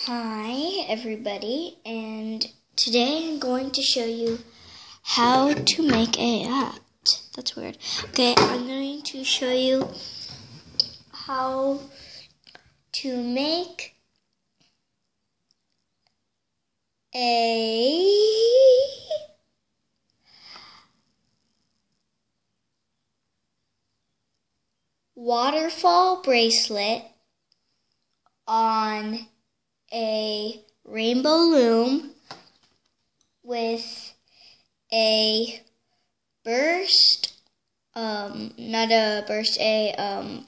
Hi everybody, and today I'm going to show you how to make that's weird. Okay, I'm going to show you how to make a waterfall bracelet on a rainbow loom with a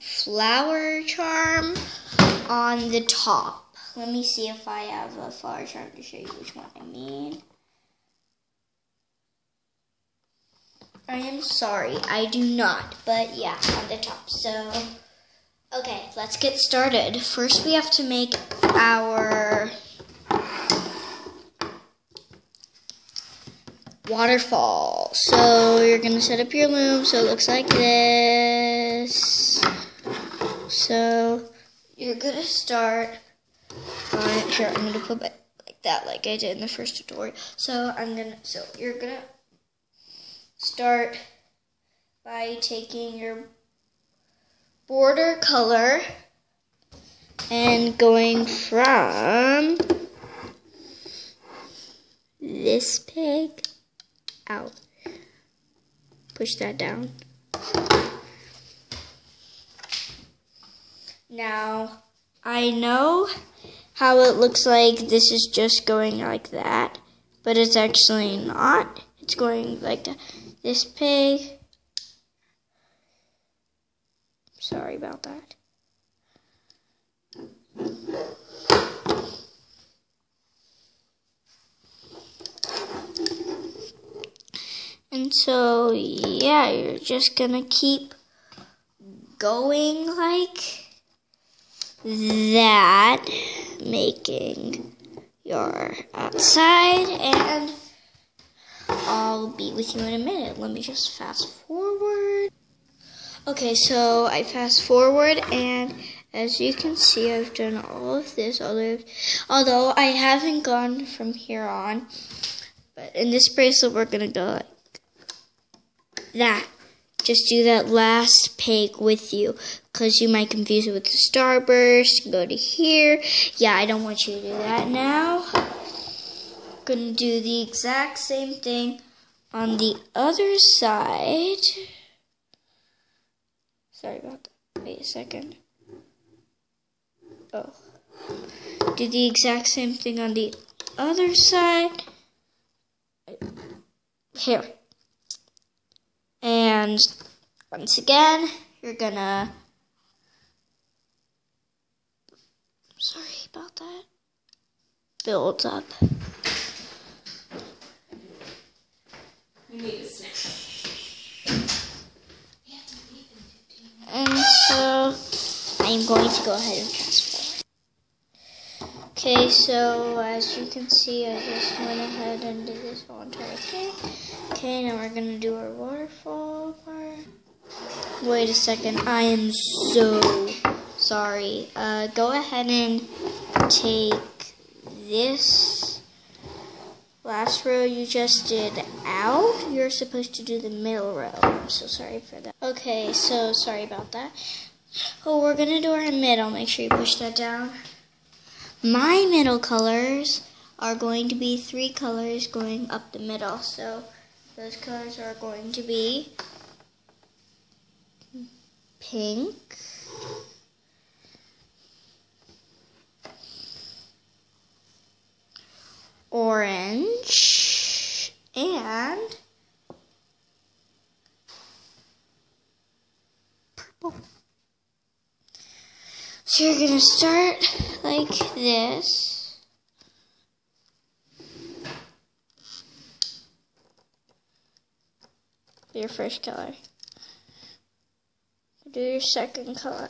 flower charm on the top. Let me see if I have a flower charm to show you which one I mean. I am sorry, I do not, but yeah, on the top. So, okay, let's get started. First, we have to make our waterfall. So, you're going to set up your loom so it looks like this. So, you're going to start here, I'm going to put it like that, like I did in the first tutorial. So, you're going to start by taking your border color and going from this peg out. Push that down. Now, I know how it looks like this is just going like that, but it's actually not. It's going like that. This peg. Sorry about that. And so, yeah, you're just gonna keep going like that, making your outside, and I'll be with you in a minute. Let me just fast forward. Okay, so I fast forward, and as you can see, I've done all of this, although I haven't gone from here on. But in this bracelet, we're going to go like that. Just do that last peg with you, because you might confuse it with the starburst. Go to here. Yeah, I don't want you to do that now. Going to do the exact same thing on the other side. Sorry about that. Wait a second. Oh. Do the exact same thing on the other side. Here. And once again, you're gonna... Sorry about that. Build up. You need a snack. And so, I'm going to go ahead and fast forward. Okay, so as you can see, I just went ahead and did this whole entire thing. Okay, now we're going to do our waterfall part. Wait a second, I am so sorry. Go ahead and take this last row you just did out. You're supposed to do the middle row. I'm so sorry for that. Okay, so sorry about that. Oh, we're going to do our middle. Make sure you push that down. My middle colors are going to be 3 colors going up the middle. So those colors are going to be pink, orange, and purple. So you're going to start like this. Your first color. Do your second color.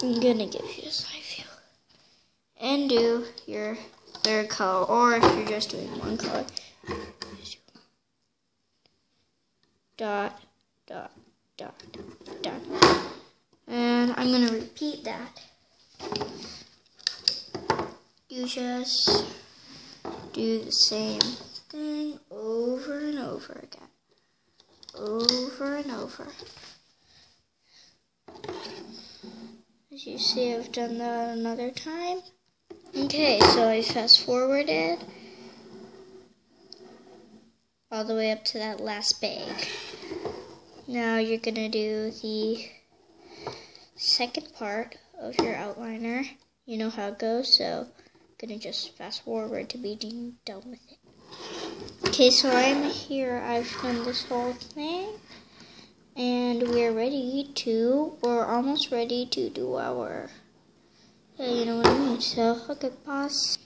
I'm going to give you a side view. And do your third color, or if you're just doing one color, dot, dot, dot, dot. And I'm going to repeat that. You just do the same thing over and over again. Over and over. As you see, I've done that another time. Okay, so I fast forwarded all the way up to that last bag. Now you're going to do the second part of your outliner. You know how it goes, so I'm going to just fast forward to be done with it. Okay, so I'm here. I've done this whole thing. And we're almost ready to do our, you know what I mean. So, okay, pause.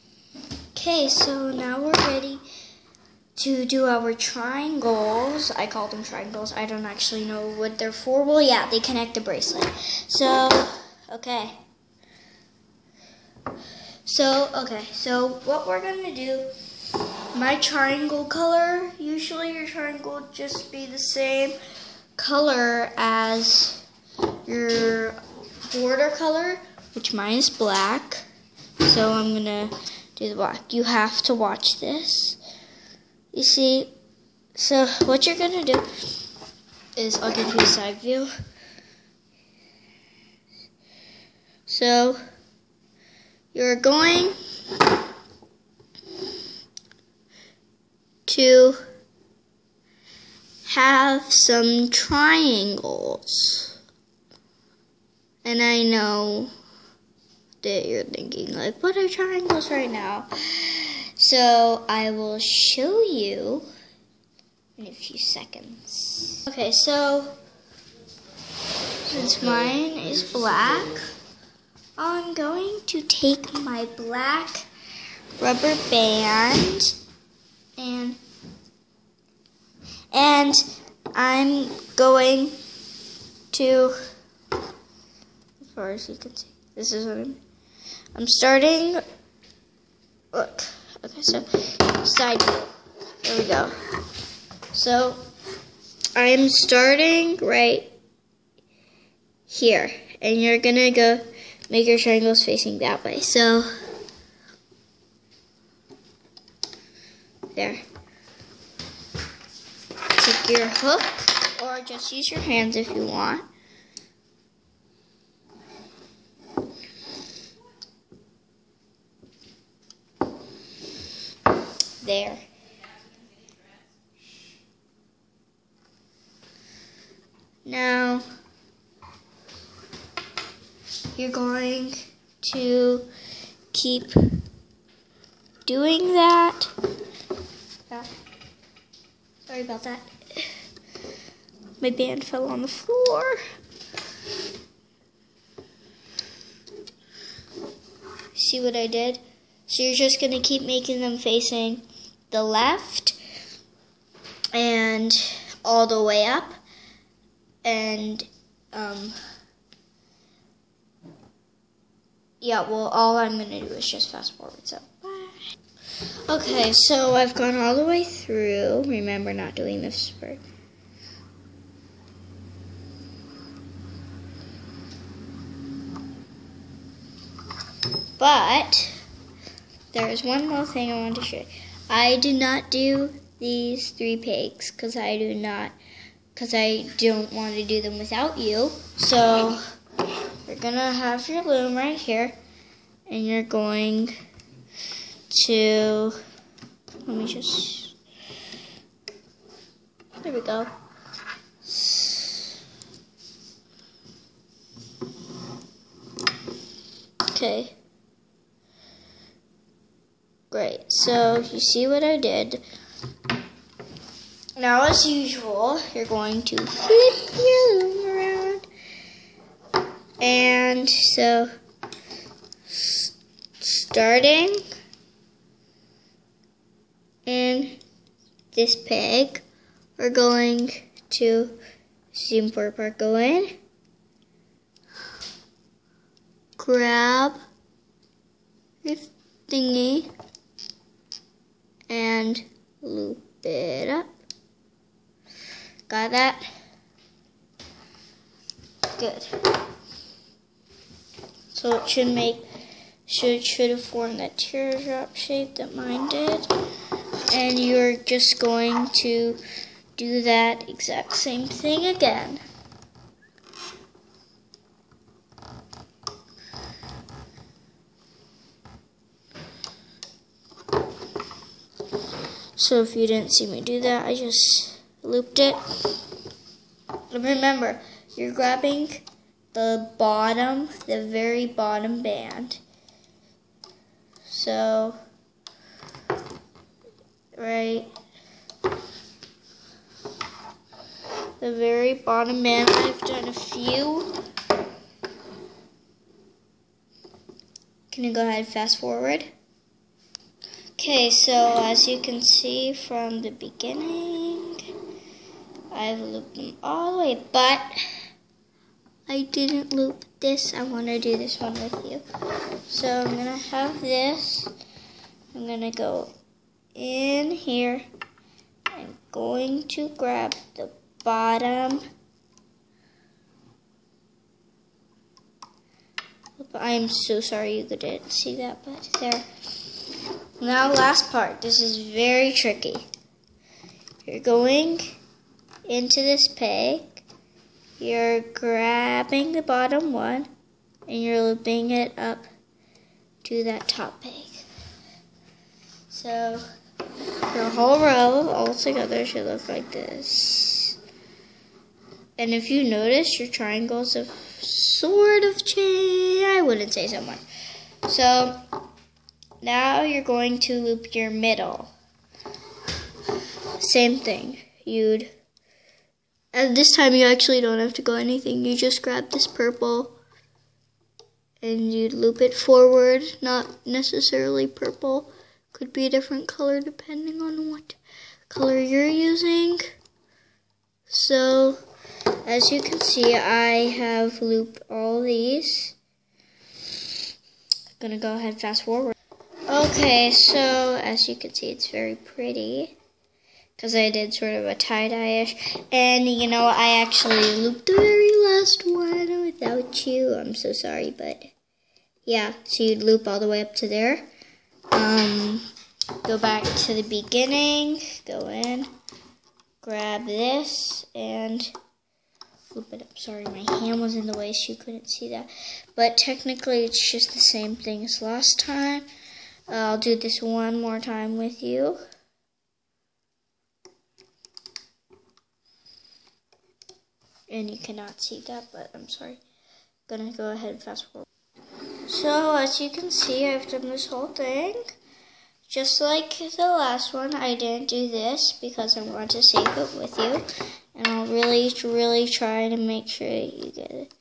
Okay, so now we're ready to do our triangles. I call them triangles. I don't actually know what they're for. Well, yeah, they connect the bracelet. So, okay. So what we're going to do, my triangle color, usually your triangle would just be the same color as your border color, which mine is black. So I'm going to do the black. You have to watch this. You see, so what you're going to do is, I'll give you a side view. So you're going to have some triangles. And I know that you're thinking, like, what are triangles right now? So I will show you in a few seconds. Okay, so since mine is black, I'm going to take my black rubber band and I'm going to, as far as you can see, this is what I'm starting. Look, okay, so side view. There we go. So I'm starting right here, and you're gonna go make your triangles facing that way. So there. Take your hook, or just use your hands if you want. There. Now, you're going to keep doing that. Sorry about that. My band fell on the floor. See what I did? So you're just going to keep making them facing the left and all the way up. And, yeah, well, all I'm going to do is just fast forward, so bye. Okay, so I've gone all the way through. Remember, not doing this part. But there is one more thing I want to show you. I did not do these 3 pegs because I don't want to do them without you. So you're gonna have your loom right here, and you're going to, let me just, there we go. Okay. Great, so you see what I did. Now, as usual, you're going to flip your loom around. And so, starting in this peg, we're going to, see important part, go in, grab this thingy, and loop it up. Got that? Good. So it should have formed that teardrop shape that mine did. And you're just going to do that exact same thing again. So if you didn't see me do that, I just looped it. And remember, you're grabbing the bottom, the very bottom band. So, right, the very bottom band. I've done a few. Can you go ahead and fast forward? Okay, so as you can see from the beginning, I've looped them all the way, but I didn't loop this. I want to do this one with you. So I'm going to have this. I'm going to go in here. I'm going to grab the bottom. I'm so sorry you didn't see that, but there. Now last part. This is very tricky. You're going into this peg. You're grabbing the bottom one and you're looping it up to that top peg. So your whole row all together should look like this. And if you notice, your triangles have sort of changed. I wouldn't say so much. So now you're going to loop your middle. Same thing. And this time you actually don't have to go anything. You just grab this purple and you loop it forward. Not necessarily purple. Could be a different color depending on what color you're using. So as you can see, I have looped all these. I'm gonna go ahead and fast forward. Okay, so as you can see, it's very pretty because I did sort of a tie-dye-ish. And you know, I actually looped the very last one without you. I'm so sorry, but yeah, so you'd loop all the way up to there. Go back to the beginning, go in, grab this, and loop it up. Sorry, my hand was in the way, so you couldn't see that. But technically, it's just the same thing as last time. I'll do this one more time with you. And you cannot see that, but I'm sorry. I'm gonna go ahead and fast forward. So as you can see, I've done this whole thing. Just like the last one, I didn't do this because I want to save it with you. And I'll really try to make sure you get it.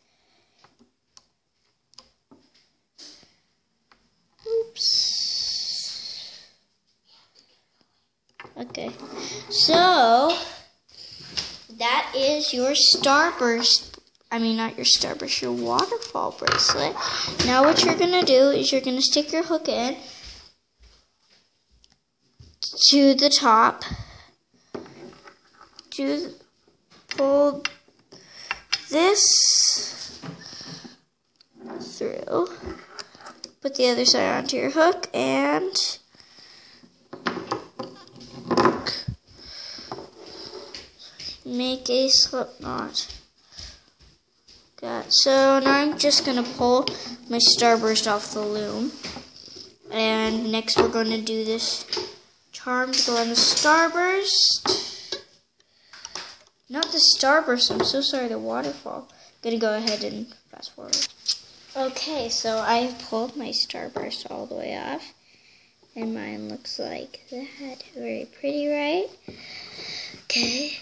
Oops. Okay, so that is your starburst. I mean, not your starburst, your waterfall bracelet. Now what you're going to do is you're going to stick your hook in to the top. Pull this through. Put the other side onto your hook and make a slip knot. So now I'm just going to pull my starburst off the loom. And next we're going to do this charm to go on the starburst. Not the starburst, I'm so sorry, the waterfall. I'm going to go ahead and fast forward. Okay, so I pulled my starburst all the way off. And mine looks like that. Very pretty, right? Okay.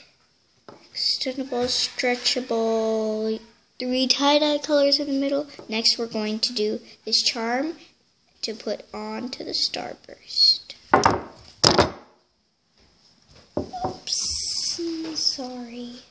Extendable, stretchable, 3 tie-dye colors in the middle. Next we're going to do this charm to put onto the starburst. Oops, sorry.